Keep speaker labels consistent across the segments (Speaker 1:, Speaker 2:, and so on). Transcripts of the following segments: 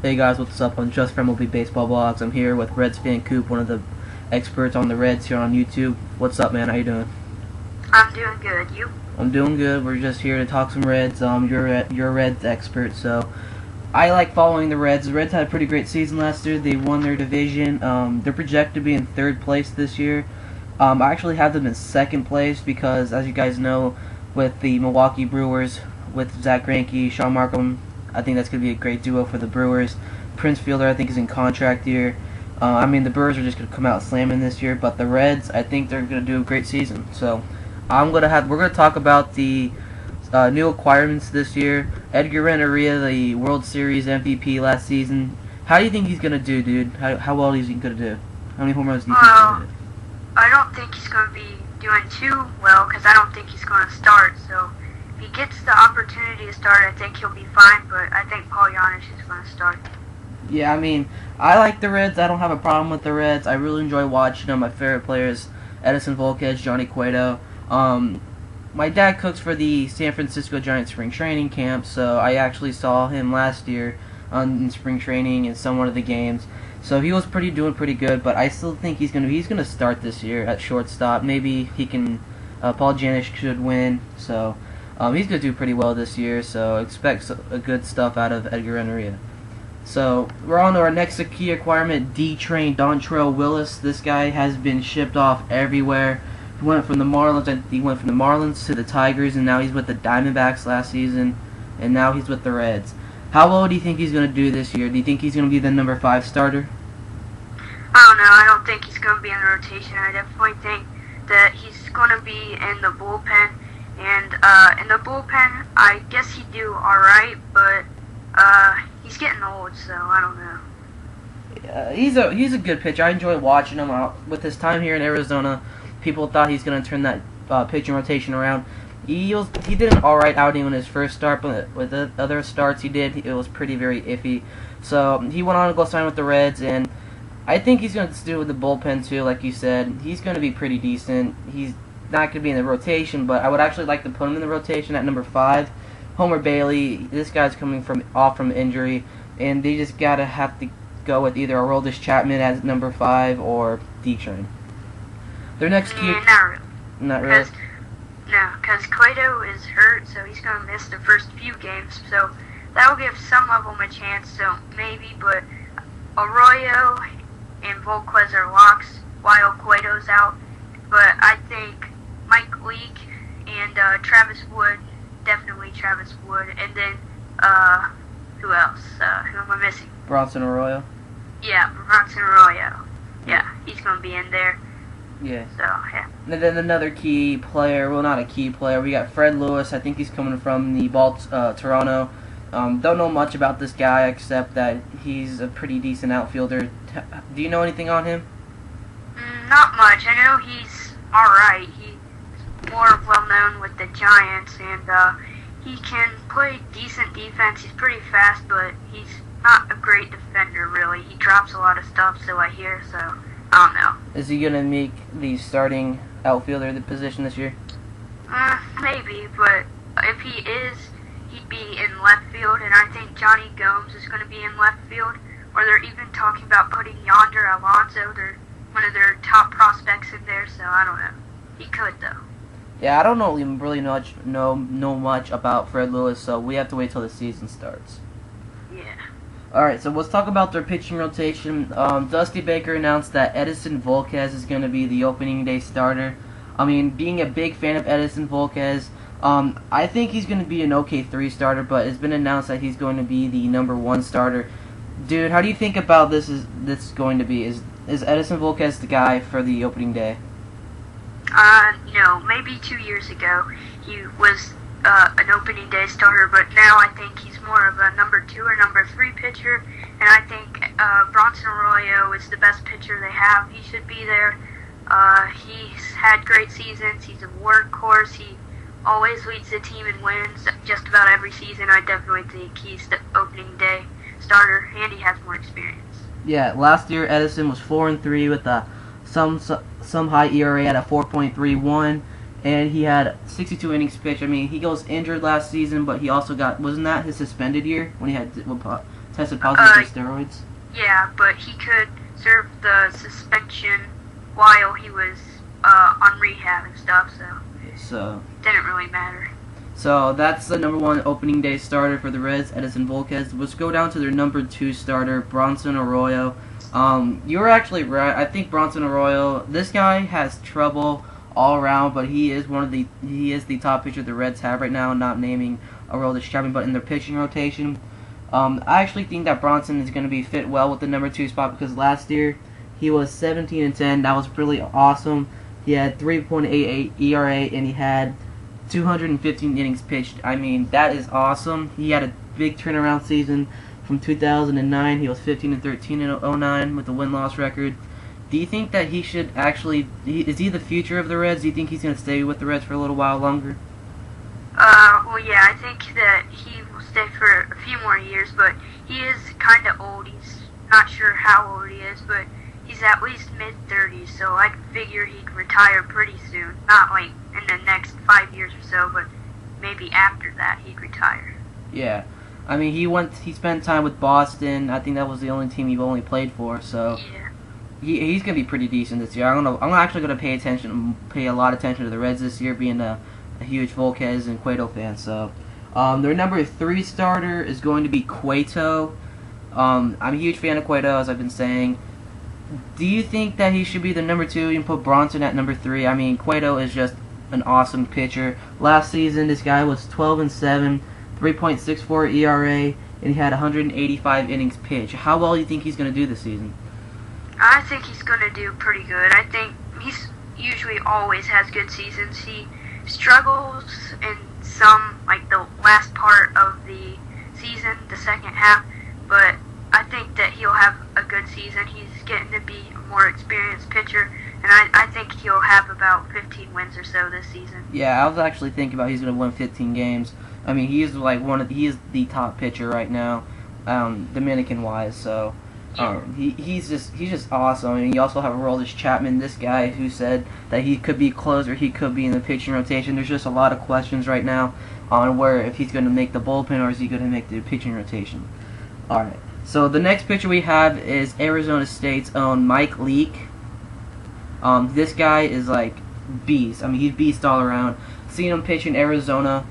Speaker 1: Hey guys, what's up? I'm Just from MLB Baseball Blogs. I'm here with Redsfancoop1, one of the experts on the Reds here on YouTube. What's up, man? How you doing?
Speaker 2: I'm doing good. You?
Speaker 1: I'm doing good. We're just here to talk some Reds. You're a Reds expert, so I like following the Reds. The Reds had a pretty great season last year. They won their division. They're projected to be in third place this year. I actually have them in second place because, as you guys know, with the Milwaukee Brewers, with Zach Greinke, Sean Markham, I think that's going to be a great duo for the Brewers. Prince Fielder, I think, is in contract year. The Brewers are just going to come out slamming this year, but the Reds, I think they're going to do a great season. So, we're going to talk about the new acquirements this year. Edgar Renteria, the World Series MVP last season. How do you think he's going to do, dude? How well is he going to do? How many home runs do you think he's going to do?
Speaker 2: I don't think he's going to be doing too well because I don't think he's going to start. So, if he gets the opportunity to start, I think he'll be fine. But I think Paul Giannis is going to start.
Speaker 1: Yeah, I like the Reds. I don't have a problem with the Reds. I really enjoy watching them. My favorite players, Edinson Volquez, Johnny Cueto. My dad cooks for the San Francisco Giants spring training camp, so I actually saw him last year in spring training in some one of the games. So he was doing pretty good, but I still think he's gonna start this year at shortstop. Maybe he can. Paul Janish should win, so he's gonna do pretty well this year. So expect good stuff out of Edgar Renteria. So we're on to our next key acquirement, D-Train Dontrelle Willis. This guy has been shipped off everywhere. He went from the Marlins to the Tigers, and now he's with the Diamondbacks last season, and now he's with the Reds. How well do you think he's going to do this year? Do you think he's going to be the number 5 starter?
Speaker 2: I don't know. I don't think he's going to be in the rotation. I definitely think that he's going to be in the bullpen, and in the bullpen, I guess he'd do all right, but he's getting old, so I don't know.
Speaker 1: He's a good pitcher. I enjoy watching him. With his time here in Arizona, people thought he's going to turn that pitching rotation around. He did an alright outing on his first start, but with the other starts he did, it was very iffy. So he went on to go sign with the Reds, and I think he's going to do with the bullpen too, like you said. He's going to be pretty decent. He's not going to be in the rotation, but I would actually like to put him in the rotation at number 5. Homer Bailey, this guy's coming off from injury, and they just have to go with either Aroldis Chapman as number 5 or D-Train. Their next key...
Speaker 2: Not really. No, because Cueto is hurt, so he's going to miss the first few games, so that will give some of them a chance, so maybe, but Arroyo and Volquez are locks while Cueto's out, but I think Mike Leake and Travis Wood, definitely Travis Wood, and then, who else? Who am I missing?
Speaker 1: Bronson Arroyo?
Speaker 2: Yeah, Bronson Arroyo. Yeah, he's going to be in there.
Speaker 1: Yeah.
Speaker 2: So, yeah.
Speaker 1: And then another key player, well, not a key player, we got Fred Lewis. I think he's coming from the Toronto. Don't know much about this guy except that he's a pretty decent outfielder. Do you know anything on him?
Speaker 2: Not much. I know he's alright. He's more well known with the Giants, and he can play decent defense. He's pretty fast, but he's not a great defender, really. He drops a lot of stuff, so I hear, so I don't know.
Speaker 1: Is he going to make the starting outfielder the position this year?
Speaker 2: Maybe, but if he is, he'd be in left field, and I think Johnny Gomes is going to be in left field, or they're even talking about putting Yonder Alonso, one of their top prospects, in there, so I don't know. He could, though.
Speaker 1: Yeah, I don't really know much about Fred Lewis, so we have to wait till the season starts.
Speaker 2: Yeah.
Speaker 1: Alright, so let's talk about their pitching rotation. Dusty Baker announced that Edinson Volquez is going to be the opening day starter. Being a big fan of Edinson Volquez, I think he's going to be an okay 3 starter, but it's been announced that he's going to be the number 1 starter. Dude, how do you think about this is going to be? Is Edinson Volquez the guy for the opening day?
Speaker 2: No, maybe 2 years ago he was an opening day starter, but now I think he's more of a number 2 or number 3 pitcher, and I think Bronson Arroyo is the best pitcher they have. He should be there. He's had great seasons. He's a workhorse. He always leads the team in wins just about every season. I definitely think he's the opening day starter, and he has more experience.
Speaker 1: Yeah, last year Edison was 4-3 with some high ERA at a 4.31. and he had 62 innings pitched. I mean, he goes injured last season, but he also wasn't that his suspended year when he had tested positive for steroids?
Speaker 2: Yeah, but he could serve the suspension while he was on rehab and stuff, so didn't really matter.
Speaker 1: So that's the number 1 opening day starter for the Reds, Edinson Volquez. Let's go down to their number 2 starter, Bronson Arroyo. You were actually right. I think Bronson Arroyo, this guy has trouble all around, but he is the top pitcher the Reds have right now, not naming Aroldis Chapman, but in their pitching rotation. I actually think that Bronson is going to be fit well with the number 2 spot because last year he was 17-10. That was really awesome. He had 3.88 ERA and he had 215 innings pitched. I mean, that is awesome. He had a big turnaround season from 2009. He was 15-13 in 09 with a win-loss record. Do you think that he should actually... is he the future of the Reds? Do you think he's going to stay with the Reds for a little while longer?
Speaker 2: Well, yeah, I think that he will stay for a few more years, but he is kind of old. He's not sure how old he is, but he's at least mid-30s, so I figure he'd retire pretty soon. Not like in the next 5 years or so, but maybe after that he'd retire. Yeah.
Speaker 1: I mean, he spent time with Boston. I think that was the only team he only played for, so...
Speaker 2: Yeah.
Speaker 1: He's gonna be pretty decent this year. I'm actually gonna pay a lot of attention to the Reds this year, being a huge Volquez and Cueto fan. So, their number 3 starter is going to be Cueto. I'm a huge fan of Cueto, as I've been saying. Do you think that he should be the number 2 and put Bronson at number 3? I mean, Cueto is just an awesome pitcher. Last season, this guy was 12-7, 3.64 ERA, and he had 185 innings pitched. How well do you think he's gonna do this season?
Speaker 2: I think he's going to do pretty good. I think he's usually always has good seasons. He struggles in some, like the last part of the season, the second half, but I think that he'll have a good season. He's getting to be a more experienced pitcher, and I think he'll have about 15 wins or so this season.
Speaker 1: Yeah, I was actually thinking about he's going to win 15 games. I mean, he is the top pitcher right now, Dominican-wise, so... he's just awesome. I mean, you also have Aroldis Chapman, this guy who said that he could be a closer, he could be in the pitching rotation. There's just a lot of questions right now on where if he's going to make the bullpen or is he going to make the pitching rotation. All right. So the next pitcher we have is Arizona State's own Mike Leake. This guy is like beast. I mean, he's beast all around. Seeing him pitch in Arizona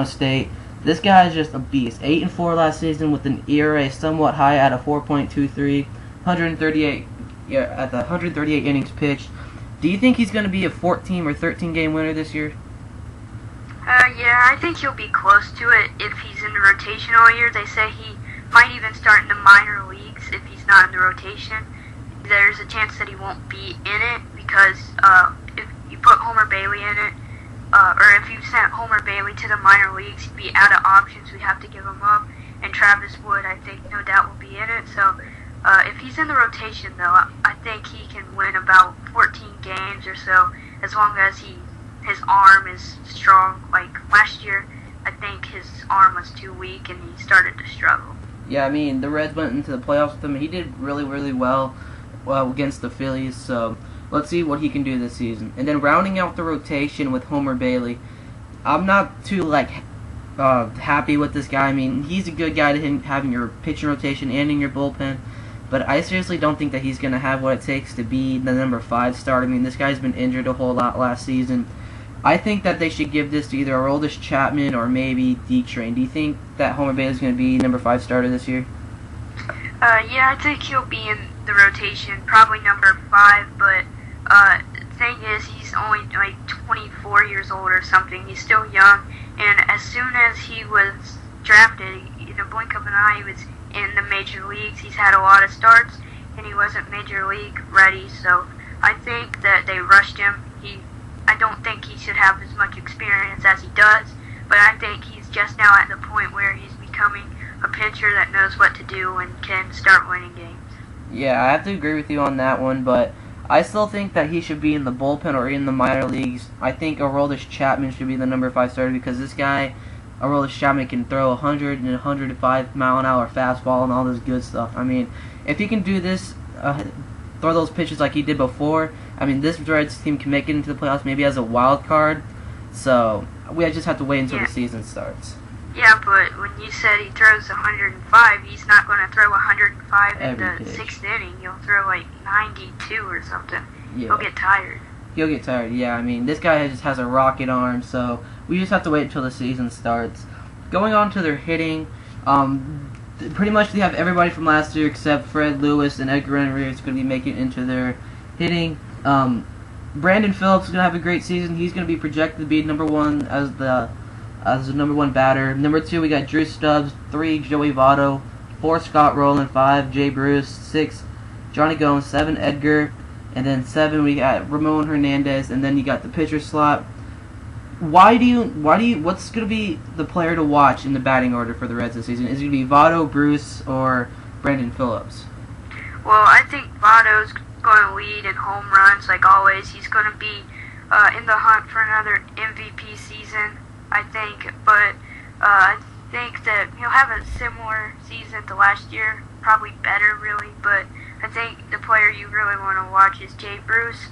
Speaker 1: State. This guy is just a beast. 8-4 last season with an ERA somewhat high at a 4.23, 138 innings pitched. Do you think he's going to be a 14 or 13 game winner this year?
Speaker 2: Yeah, I think he'll be close to it if he's in the rotation all year. They say he might even start in the minor leagues if he's not in the rotation. There's a chance that he won't be in it because if you put Homer Bailey in it, or if you sent Homer Bailey to the minor leagues, he'd be out of options. We'd have to give him up. And Travis Wood, I think, no doubt will be in it. So if he's in the rotation, though, I think he can win about 14 games or so, as long as his arm is strong. Like last year, I think his arm was too weak and he started to struggle.
Speaker 1: Yeah, I mean, the Reds went into the playoffs with him. He did really, really well against the Phillies, so... let's see what he can do this season. And then rounding out the rotation with Homer Bailey, I'm not too happy with this guy. I mean, he's a good guy to have in your pitching rotation and in your bullpen, but I seriously don't think that he's going to have what it takes to be the number 5 starter. I mean, this guy's been injured a whole lot last season. I think that they should give this to either Aroldis Chapman or maybe D-Train. Do you think that Homer Bailey's going to be number 5 starter this year?
Speaker 2: Yeah, I think he'll be in the rotation, probably number 5, but the thing is, he's only like 24 years old or something. He's still young, and as soon as he was drafted, in a blink of an eye, he was in the major leagues. He's had a lot of starts, and he wasn't major league ready, so I think that they rushed him. I don't think he should have as much experience as he does, but I think he's just now at the point where he's becoming a pitcher that knows what to do and can start winning games.
Speaker 1: Yeah, I have to agree with you on that one, but I still think that he should be in the bullpen or in the minor leagues. I think Aroldis Chapman should be the number 5 starter because this guy, Aroldis Chapman, can throw 100 and 105 mile an hour fastball and all this good stuff. I mean, if he can do this, throw those pitches like he did before, I mean, this Reds team can make it into the playoffs maybe as a wild card. So we just have to wait until the season starts.
Speaker 2: Yeah, but when you said he throws 105, he's not going to throw 105 in
Speaker 1: Every
Speaker 2: the
Speaker 1: pitch.
Speaker 2: 6th inning. He'll throw like 92 or something.
Speaker 1: Yeah.
Speaker 2: He'll get tired.
Speaker 1: He'll get tired. Yeah, I mean, this guy just has a rocket arm, so we just have to wait until the season starts. Going on to their hitting, pretty much they have everybody from last year except Fred Lewis and Edgar Renner is going to be making it into their hitting. Brandon Phillips is going to have a great season. He's going to be projected to be number one as the number one batter. Number 2, we got Drew Stubbs. 3, Joey Votto. 4, Scott Rowland. 5, Jay Bruce. 6, Johnny Gomes. 7, Edgar. And then 7, we got Ramon Hernandez. And then you got the pitcher slot. What's going to be the player to watch in the batting order for the Reds this season? Is it going to be Votto, Bruce, or Brandon Phillips?
Speaker 2: Well, I think Votto's going to lead in home runs like always. He's going to be in the hunt for another MVP season, I think. But I think that he'll have a similar season to last year, probably better, really. But I think the player you really want to watch is Jay Bruce.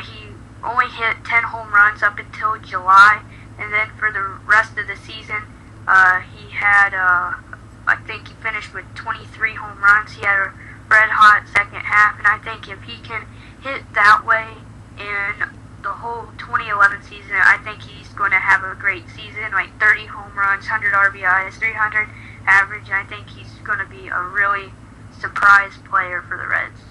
Speaker 2: He only hit 10 home runs up until July, and then for the rest of the season, he had, I think he finished with 23 home runs. He had a red-hot second half, and I think if he can hit that way in the whole 2011 season, I think he's going to have a great season, like 30 home runs, 100 RBIs, 300 average, and I think he's going to be a really surprise player for the Reds.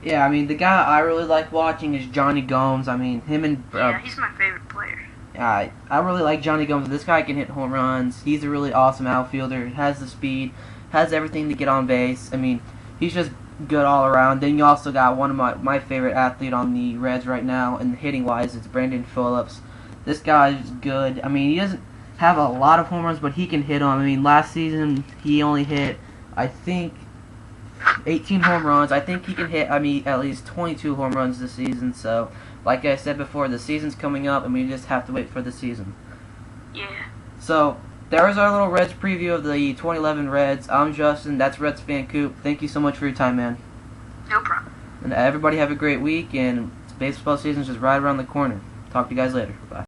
Speaker 1: Yeah, I mean, the guy I really like watching is Johnny Gomes. I mean, him and...
Speaker 2: yeah, he's my favorite player.
Speaker 1: I really like Johnny Gomes. This guy can hit home runs. He's a really awesome outfielder. Has the speed. Has everything to get on base. I mean, he's just good all around. Then you also got one of my favorite athlete on the Reds right now, and hitting-wise, it's Brandon Phillips. This guy is good. I mean, he doesn't have a lot of home runs, but he can hit them. I mean, last season, he only hit, I think, 18 home runs. I think he can hit, at least 22 home runs this season. So, like I said before, the season's coming up, and we just have to wait for the season.
Speaker 2: Yeah.
Speaker 1: So, there is our little Reds preview of the 2011 Reds. I'm Justin. That's Reds Fan Coop. Thank you so much for your time, man.
Speaker 2: No problem.
Speaker 1: And everybody have a great week, and baseball season's just right around the corner. Talk to you guys later. Bye.